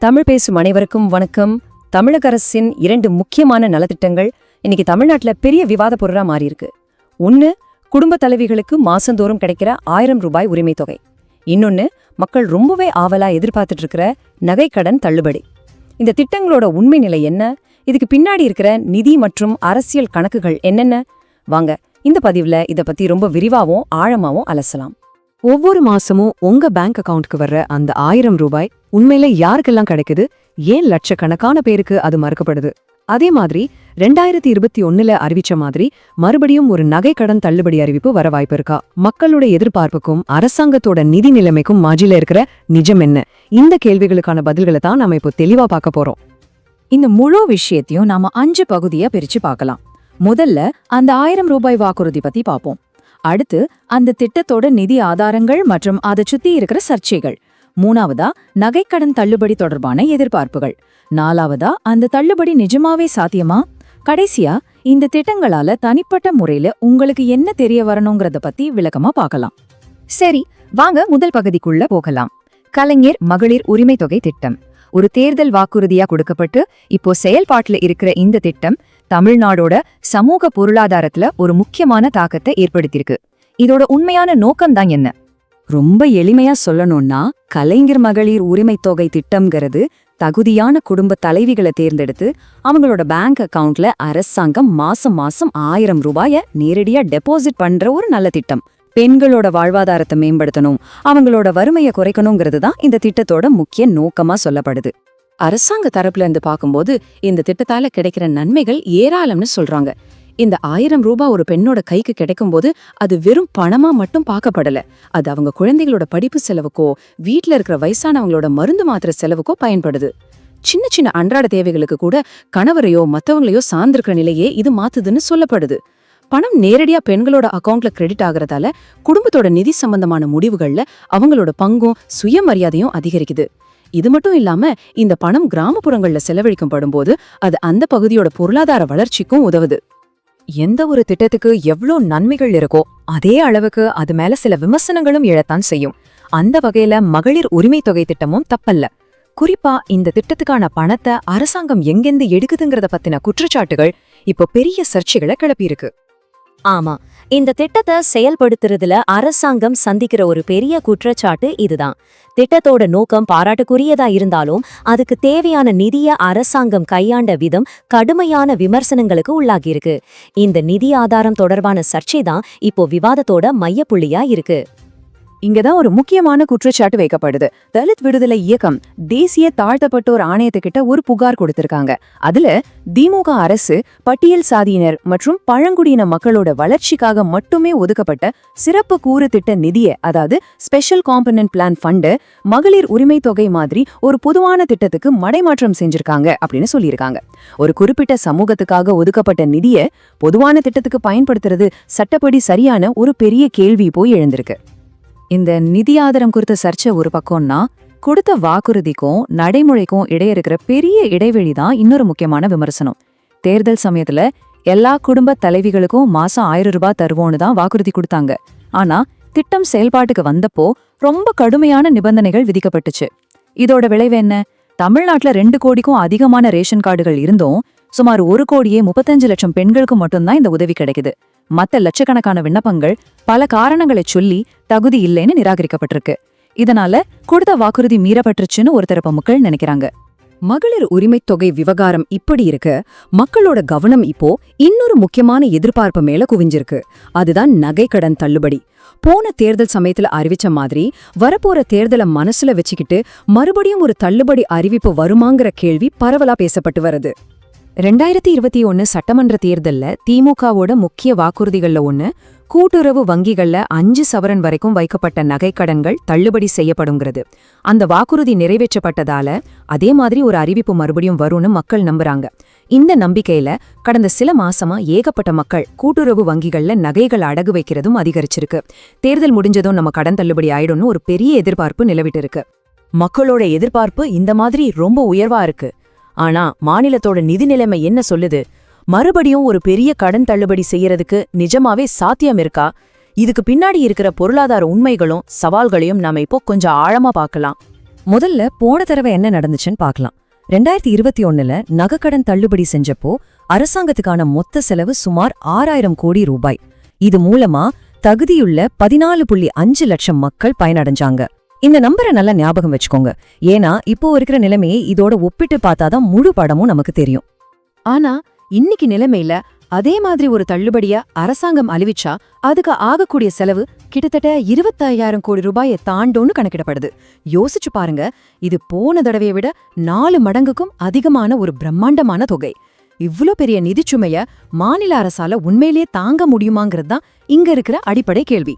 தமிழ் பேசும் அனைவருக்கும் வணக்கம். தமிழக அரசின் 2 முக்கியமான நலத்திட்டங்கள் இன்னைக்கு தமிழ்நாட்டுல பெரிய விவாத பொருளா மாறியிருக்கு. ஒன்னு, குடும்ப தலைவிகளுக்கு மாசந்தோறும் கிடைக்கிற 1000 ரூபாய் உரிமை தொகை. இன்னொன்னு, மக்கள் ரொம்பவே ஆவலா எதிர்பார்த்துட்டு இருக்கிற நகைக்கடன் தள்ளுபடி. இந்த திட்டங்களோட உண்மை நிலை என்ன? இதுக்கு பின்னாடி இருக்கிற நிதி மற்றும் அரசியல் கணக்குகள் என்னென்ன? வாங்க இந்த பதிவுல இத பத்தி ரொம்ப விரிவாவும் ஆழமாவும் அலசலாம். ஒவ்வொரு மாசமும் உங்க பேங்க் அக்கவுண்ட்க்கு வர்ற அந்த 1000 ரூபாய் உண்மையில யாருக்கெல்லாம் கிடைக்குது? ஏன் லட்சக்கணக்கான பேருக்கு அது மறுக்கப்படுது? அதே மாதிரி 2021ல அறிவிச்ச மாதிரி மறுபடியும் ஒரு நகைக்கடன் தள்ளுபடி அறிவிப்பு வர வாய்ப்பு இருக்கா? மக்களோட எதிர்பார்ப்புக்கும் அரசாங்கத்தோட நிதி நிலைமைக்கும் மாஜில இருக்கிற நிஜம் என்ன? இந்த கேள்விகளுக்கான பதில்களை தான் நாம இப்போ தெளிவா பார்க்க போறோம். இந்த முழு விஷயத்தையும் நாம 5 பகுதியா பிரிச்சு பார்க்கலாம். முதல்ல அந்த 1000 ரூபாய் வாக்குறுதி பத்தி பார்ப்போம். அடுத்து அந்த திட்டத்தோட நிதி ஆதாரங்கள் மற்றும் அதை சுத்தி இருக்கிற சர்ச்சைகள். மூணாவதா நகைக்கடன் தள்ளுபடி தொடர்பான எதிர்பார்ப்புகள். நாலாவதா அந்த தள்ளுபடி நிஜமாவே சாத்தியமா? கடைசியா இந்த திட்டங்களால தனிப்பட்ட முறையில உங்களுக்கு என்ன தெரிய வரணுங்கிறத பத்தி விளக்கமா பார்க்கலாம். சரி, வாங்க முதல் பகுதிக்குள்ள போகலாம். கலைஞர் மகளிர் உரிமை தொகை திட்டம் ஒரு தேர்தல் வாக்குறுதியா கொடுக்கப்பட்டு இப்போ செயல்பாட்டுல இருக்கிற இந்த திட்டம் தமிழ்நாடோட சமூக பொருளாதாரத்துல ஒரு முக்கியமான தாக்கத்தை ஏற்படுத்தியிருக்கு. இதோட உண்மையான நோக்கம்தான் என்ன? ரொம்ப எளிமையா சொல்லணும்னா, கலைஞர் மகளிர் உரிமை தொகை திட்டம்ங்கிறது தகுதியான குடும்ப தலைவிகளை தேர்ந்தெடுத்து அவங்களோட பேங்க் அக்கவுண்ட்ல அரசாங்கம் மாசம் 1000 ரூபாய நேரடியா டெபாசிட் பண்ற ஒரு நல்ல திட்டம். பெண்களோட வாழ்வாதாரத்தை மேம்படுத்தணும், அவங்களோட வறுமையை குறைக்கணுங்கிறது தான் இந்த திட்டத்தோட முக்கிய நோக்கமா சொல்லப்படுது. அரசாங்க தரப்புல இருந்து பார்க்கும்போது இந்த திட்டத்தால கிடைக்கிற நன்மைகள் ஏராளம்னு சொல்றாங்க. இந்த 1000 ரூபாய் ஒரு பெண்ணோட கைக்கு கிடைக்கும் போது அது வெறும் பணமா மட்டும் பார்க்கப்படல. அது அவங்க குழந்தைகளோட படிப்பு செலவுக்கோ வீட்டுல இருக்கிற வயசானவங்களோட மருந்து மாத்திரை செலவுக்கோ பயன்படுது. சின்ன சின்ன அன்றாட தேவைகளுக்கு கூட கணவரையோ மத்தவங்களையோ சார்ந்திருக்கிற நிலையே இது மாத்துதுன்னு சொல்லப்படுது. பணம் நேரடியா பெண்களோட அக்கவுண்ட்ல கிரெடிட் ஆகுறதால குடும்பத்தோட நிதி சம்பந்தமான முடிவுகள்ல அவங்களோட பங்கும் சுயமரியாதையும் அதிகரிக்குது. இது மட்டும் இல்லாம இந்த பணம் கிராமப்புறங்கள்ல செலவழிக்கப்படும் போது அது அந்த பகுதியோட பொருளாதார வளர்ச்சிக்கும் உதவுது. எந்த ஒரு திட்டத்துக்கு எவ்வளோ நன்மைகள் இருக்கோ அதே அளவுக்கு அது மேல சில விமர்சனங்களும் எழத்தான் செய்யும். அந்த வகையில மகளிர் உரிமை தொகை திட்டமும் தப்பல்ல. குறிப்பா இந்த திட்டத்துக்கான பணத்தை அரசாங்கம் எங்கெந்து எடுக்குதுங்கிறத பத்தின குற்றச்சாட்டுகள் இப்போ பெரிய சர்ச்சைகளை கிளப்பியிருக்கு. ஆமா, இந்த திட்டத்தை செயல்படுத்துறதுல அரசாங்கம் சந்திக்கிற ஒரு பெரிய குற்றச்சாட்டு இதுதான். திட்டத்தோட நோக்கம் பாராட்டுக்குரியதா இருந்தாலும் அதுக்கு தேவையான நிதிய அரசாங்கம் கையாண்ட விதம் கடுமையான விமர்சனங்களுக்கு உள்ளாகியிருக்கு. இந்த நிதி ஆதாரம் தொடர்பான சர்ச்சை தான் இப்போ விவாதத்தோட மையப்புள்ளியா இருக்கு. இங்கதான் ஒரு முக்கியமான குற்றச்சாட்டு வைக்கப்படுது. தலித் விடுதலை இயக்கம் தேசிய தாழ்த்தப்பட்டோர் ஆணையத்துக்கிட்ட ஒரு புகார் கொடுத்திருக்காங்க. அதுல திமுக அரசு பட்டியல் சாதியினர் மற்றும் பழங்குடியின மக்களோட வளர்ச்சிக்காக மட்டுமே ஒதுக்கப்பட்ட சிறப்பு கூறு திட்ட நிதியை, அதாவது ஸ்பெஷல் காம்பனன்ட் பிளான் ஃபண்டு, மகளிர் உரிமை தொகை மாதிரி ஒரு பொதுவான திட்டத்துக்கு மடைமாற்றம் செஞ்சிருக்காங்க அப்படின்னு சொல்லியிருக்காங்க. ஒரு குறிப்பிட்ட சமூகத்துக்காக ஒதுக்கப்பட்ட நிதியை பொதுவான திட்டத்துக்கு பயன்படுத்துறது சட்டப்படி சரியான ஒரு பெரிய கேள்வி போய் எழுந்திருக்கு. இந்த நிதி ஆதாரம் குறித்த சர்ச்சை ஒரு பக்கம்னா, கொடுத்த வாக்குறுதிக்கும் நடைமுறைக்கும் இடையே இருக்கிற பெரிய இடைவெளி தான் இன்னொரு முக்கியமான விமர்சனம். தேர்தல் சமயத்துல எல்லா குடும்ப தலைவிகளுக்கும் மாசம் 1000 ரூபாய் தருவோன்னு தான் வாக்குறுதி கொடுத்தாங்க. ஆனா திட்டம் செயல்பாட்டுக்கு வந்தப்போ ரொம்ப கடுமையான நிபந்தனைகள் விதிக்கப்பட்டுச்சு. இதோட விளைவு என்ன? தமிழ்நாட்டுல 2 கோடிக்கும் அதிகமான ரேஷன் கார்டுகள் இருந்தும் சுமார் 1,35 லட்சம் பெண்களுக்கு மட்டும்தான் இந்த உதவி கிடைக்குது. மத்த லட்சக்கணக்கான விண்ணப்பங்கள் பல காரணங்களை சொல்லி தகுதி இல்லைன்னு நிராகரிக்கப்பட்டிருக்கு. இதனால கொடுத்த வாக்குறுதி மீறப்பட்டுருச்சுன்னு ஒரு தரப்பு மக்கள் நினைக்கிறாங்க. மகளிர் உரிமை தொகை விவகாரம் இப்படி இருக்கு. மக்களோட கவனம் இப்போ இன்னொரு முக்கியமான எதிர்பார்ப்பு மேல குவிஞ்சிருக்கு. அதுதான் நகைக்கடன் தள்ளுபடி. போன தேர்தல் சமயத்துல அறிவிச்ச மாதிரி வரப்போற தேர்தலை மனசுல வச்சுக்கிட்டு மறுபடியும் ஒரு தள்ளுபடி அறிவிப்பு வருமாங்கிற கேள்வி பரவலா பேசப்பட்டு வருது. 2021 சட்டமன்ற தேர்தல்ல திமுகவோட முக்கிய வாக்குறுதிகள்ல ஒண்ணு, கூட்டுறவு வங்கிகள்ல 5 சவரன் வரைக்கும் வைக்கப்பட்ட நகைக்கடன்கள் தள்ளுபடி செய்யப்படுங்கிறது. அந்த வாக்குறுதி நிறைவேற்றப்பட்டதால அதே மாதிரி ஒரு அறிவிப்பு மறுபடியும் வரும்னு மக்கள் நம்புறாங்க. இந்த நம்பிக்கையில கடந்த சில மாசமா ஏகப்பட்ட மக்கள் கூட்டுறவு வங்கிகள்ல நகைகள் அடகு வைக்கிறதும் அதிகரிச்சிருக்கு. தேர்தல் முடிஞ்சதும் நம்ம கடன் தள்ளுபடி ஆயிடும்னு ஒரு பெரிய எதிர்பார்ப்பு நிலவிட்டு இருக்கு. மக்களோட எதிர்பார்ப்பு இந்த மாதிரி ரொம்ப உயர்வா இருக்கு. ஆனா மாநிலத்தோட நிதி நிலைமை என்ன சொல்லுது? மறுபடியும் ஒரு பெரிய கடன் தள்ளுபடி செய்யறதுக்கு நிஜமாவே சாத்தியம் இருக்கா? இதுக்கு பின்னாடி இருக்கிற பொருளாதார உண்மைகளும் சவால்களையும் நாம இப்போ கொஞ்சம் ஆழமா பார்க்கலாம். முதல்ல போன தடவை என்ன நடந்துச்சுன்னு பார்க்கலாம். 2021ல நகைக்கடன் தள்ளுபடி செஞ்சப்போ அரசாங்கத்துக்கான மொத்த செலவு சுமார் 6000 கோடி ரூபாய். இது மூலமா தகுதியுள்ள 14.5 லட்சம் மக்கள் பயனடைஞ்சாங்க. இந்த நம்பரை நல்லா ஞாபகம் வச்சுக்கோங்க. ஏன்னா இப்போ இருக்கிற நிலைமையை இதோட ஒப்பிட்டு பார்த்தாதான் முழு படமும் நமக்கு தெரியும். ஆனா இன்னைக்கு நிலைமையில அதே மாதிரி ஒரு தள்ளுபடியா அரசாங்கம் அறிவிச்சா அதுக்கு ஆகக்கூடிய செலவு கிட்டத்தட்ட 25,000 கோடி ரூபாயை தாண்டோன்னு கணக்கிடப்படுது. யோசிச்சு பாருங்க, இது போன தடவையை விட 4 மடங்குக்கும் அதிகமான ஒரு பிரம்மாண்டமான தொகை. இவ்ளோ பெரிய நிதிச்சுமைய மாநில அரசால உண்மையிலேயே தாங்க முடியுமாங்கிறது தான் இங்க இருக்கிற அடிப்படை கேள்வி.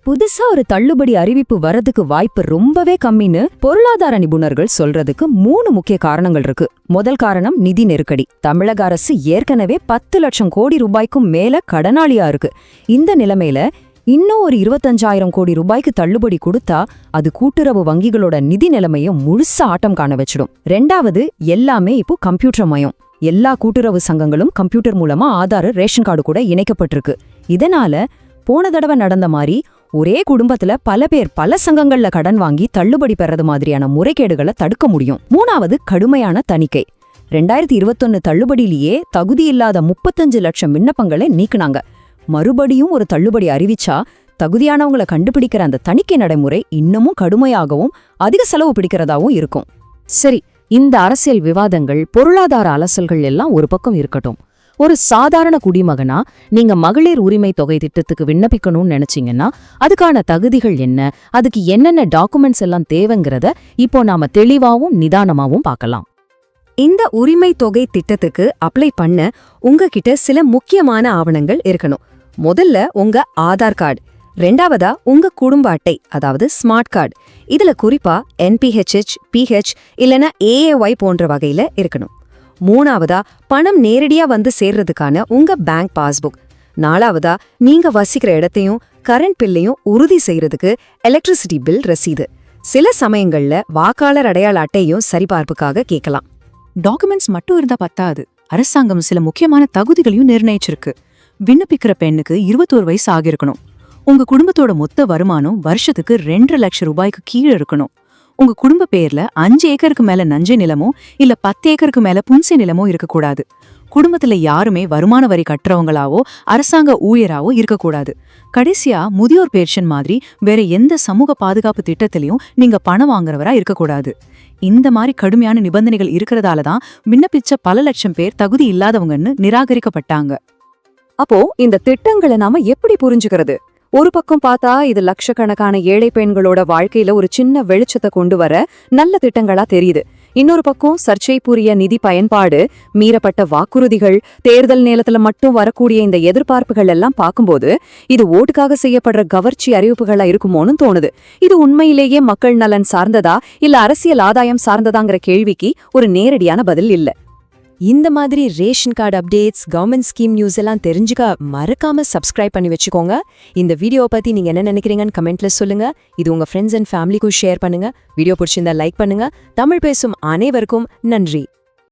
புதுசா ஒரு தள்ளுபடி அறிவிப்பு வரதுக்கு வாய்ப்பு ரொம்பவே கம்மின்னு பொருளாதார நிபுணர்கள் சொல்றதுக்கு 3 முக்கிய காரணங்கள் இருக்கு. முதல் காரணம் நிதி நெருக்கடி. தமிழக அரசு ஏற்கனவே 10 லட்சம் கோடி ரூபாய்க்கும் மேல கடனாளியா இருக்கு. இந்த நிலைமையில இன்னும் ஒரு 25,000 கோடி ரூபாய்க்கு தள்ளுபடி கொடுத்தா அது கூட்டுறவு வங்கிகளோட நிதி நிலைமையை முழுசா ஆட்டம் காண வச்சிடும். ரெண்டாவது, எல்லாமே இப்போ கம்ப்யூட்டர் மயம். எல்லா கூட்டுறவு சங்கங்களும் கம்ப்யூட்டர் மூலமா ஆதார், ரேஷன் கார்டு கூட இணைக்கப்பட்டிருக்கு. இதனால போன தடவை நடந்த மாதிரி ஒரே குடும்பத்துல பல பேர் பல சங்கங்கள்ல கடன் வாங்கி தள்ளுபடி பெறது மாதிரியான முறைகேடுகளை தடுக்க முடியும். மூணாவது, கடுமையான தணிக்கை. 2021 தள்ளுபடியிலேயே தகுதியில்லாத 35 லட்சம் விண்ணப்பங்களை நீக்குனாங்க. மறுபடியும் ஒரு தள்ளுபடி அறிவிச்சா தகுதியானவங்களை கண்டுபிடிக்கிற அந்த தணிக்கை நடைமுறை இன்னமும் கடுமையாகவும் அதிக செலவு பிடிக்கிறதாவும் இருக்கும். சரி, இந்த அரசியல் விவாதங்கள், பொருளாதார அலசல்கள் எல்லாம் ஒரு பக்கம் இருக்கட்டும். ஒரு சாதாரண குடிமகனா நீங்க மகளிர் உரிமை தொகை திட்டத்துக்கு விண்ணப்பிக்கணும்னு நினைச்சீங்கன்னா அதுக்கான தகுதிகள் என்ன, அதுக்கு என்னென்ன டாக்குமெண்ட்ஸ் எல்லாம் தேவைங்கிறத இப்போ நாம தெளிவாவும் நிதானமாவும் பார்க்கலாம். இந்த உரிமை தொகை திட்டத்துக்கு அப்ளை பண்ண உங்ககிட்ட சில முக்கியமான ஆவணங்கள் இருக்கணும். முதல்ல உங்க ஆதார் கார்டு, ரெண்டாவதா உங்க குடும்ப அட்டை, அதாவது ஸ்மார்ட் கார்டு. இதுல குறிப்பா NPHH, PH இல்லனா AAY போன்ற வகையில இருக்கணும். மூணாவதா பணம் நேரடியா வந்து சேர்றதுக்கான உங்க பேங்க் பாஸ்புக். நாலாவதா நீங்க வசிக்கிற இடத்தையும் கரண்ட் பில்லையும் உறுதி செய்யறதுக்கு எலக்ட்ரிசிட்டி பில் ரசீது. சில சமயங்கள்ல வாக்காளர் அடையாள அட்டையும் சரிபார்ப்புக்காக கேட்கலாம். டாக்குமெண்ட்ஸ் மட்டும் இருந்தா பத்தாது. அரசாங்கம் சில முக்கியமான தகுதிகளையும் நிர்ணயிச்சிருக்கு. விண்ணப்பிக்கிற பெண்ணுக்கு 21 வயசு ஆகியிருக்கணும். உங்க குடும்பத்தோட மொத்த வருமானம் வருஷத்துக்கு 2 லட்சம் ரூபாய்க்கு கீழே இருக்கணும். உங்க குடும்ப பேர்ல 5 ஏக்கருக்கு மேல நஞ்சை நிலமோ இல்ல 10 ஏக்கருக்கு மேல புன்சை நிலமோ இருக்கக்கூடாது. குடும்பத்துல யாருமே வருமான வரி கட்டுறவங்களாவோ அரசாங்க ஊழியராவோ இருக்கக்கூடாது. கடைசியா முதியோர் பென்ஷன் மாதிரி வேற எந்த சமூக பாதுகாப்பு திட்டத்திலையும் நீங்க பணம் வாங்குறவரா இருக்கக்கூடாது. இந்த மாதிரி கடுமையான நிபந்தனைகள் இருக்கிறதால தான் விண்ணப்பிச்ச பல லட்சம் பேர் தகுதி இல்லாதவங்கன்னு நிராகரிக்கப்பட்டாங்க. அப்போ இந்த திட்டங்களை நாம எப்படி புரிஞ்சுக்கிறது? ஒரு பக்கம் பார்த்தா இது லட்சக்கணக்கான ஏழை பெண்களோட வாழ்க்கையில ஒரு சின்ன வெளிச்சத்தை கொண்டு வர நல்ல திட்டங்களா தெரியுது. இன்னொரு பக்கம் சர்ச்சைக்குரிய நிதி பயன்பாடு, மீறப்பட்ட வாக்குறுதிகள், தேர்தல் நேரத்துல மட்டும் வரக்கூடிய இந்த எதிர்பார்ப்புகள் எல்லாம் பார்க்கும்போது இது ஓட்டுக்காக செய்யப்படுற கவர்ச்சி அறிவிப்புகளா இருக்குமோன்னு தோணுது. இது உண்மையிலேயே மக்கள் நலன் சார்ந்ததா இல்ல அரசியல் ஆதாயம் சார்ந்ததாங்கிற கேள்விக்கு ஒரு நேரடியான பதில் இல்ல. இந்த மாதிரி ration card updates, government scheme news எல்லாம் தெரிஞ்சுக்க மறக்காம சப்ஸ்கிரைப் பண்ணி வச்சுக்கோங்க. இந்த வீடியோ பத்தி நீங்க என்ன நினைக்கிறீங்கன்னு கமெண்ட்ல சொல்லுங்க. இது உங்க ஃப்ரெண்ட்ஸ் அண்ட் ஃபேமிலிக்கும் ஷேர் பண்ணுங்க. வீடியோ பிடிச்சிருந்தா லைக் பண்ணுங்க. தமிழ் பேசும் அனைவருக்கும் நன்றி.